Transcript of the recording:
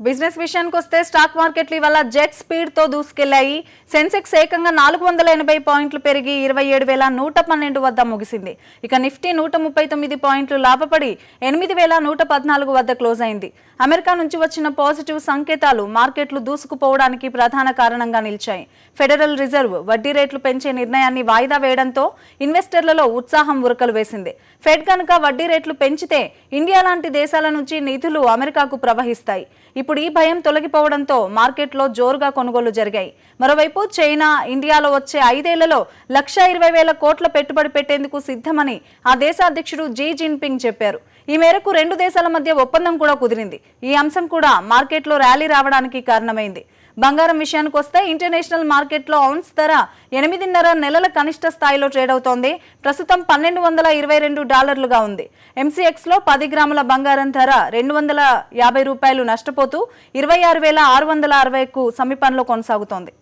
Business విషయానికి వస్తే stock మార్కెట్లు ఇవాళ జెట్ స్పీడ్ తో దూసుకెళ్లాయి. సెన్సెక్స్ ఏకంగా 480 పాయింట్లు పెరిగి 27,112 వద్ద ముగిసింది. ఇక నిఫ్టీ 139 పాయింట్లు లాభపడి 8,114 వద్ద క్లోజ్ అయింది. అమెరికా నుంచి వచ్చిన పాజిటివ్ సంకేతాలు మార్కెట్లు దూసుకుపోవడానికి ప్రధాన కారణంగా నిలిచాయి. ఫెడరల్ రిజర్వ్ వడ్డీ రేట్లు పెంచే నిర్ణయాన్ని వాయిదా వేయడంతో ఇన్వెస్టర్లలో ఉత్సాహం ఉరకలు వేసింది. ఫెడ్ కనుక వడ్డీ రేట్లు పెంచితే ఇండియా లాంటి దేశాల నుంచి నిధులు అమెరికాకు ప్రవహిస్తాయి. ఇప్పుడు ఈ భయం తొలగిపోవడంతో మార్కెట్లో జోరుగా కొనుగోలు జరిగాయి. మరోవైపు చైనా ఇండియాలో వచ్చే 5 ఏళ్లలో 1,20,000 కోట్ల పెట్టుబడి పెట్టేందుకు సిద్ధమని ఆ దేశ అధ్యక్షుడు జీ జిన్పింగ్ చెప్పారు. ఈ మేరకు 2 దేశాల మధ్య ఒప్పందం కూడా కుదిరింది. ఈ అంశం కూడా మార్కెట్లో ర్యాలీ రావడానికి కారణమైంది. బంగారం విషయానికి వస్తే ఇంటర్నేషనల్ మార్కెట్లో ఔన్స్ ధర 8.5 నెలల కనిష్ట స్థాయిలో ట్రేడ్ అవుతోంది. ప్రస్తుతం $1,222గా ఉంది. ఎంసీఎక్స్ లో 10 గ్రాముల బంగారం ధర $250 నష్టపోతూ 26,660కు సమీపంలో కొనసాగుతోంది.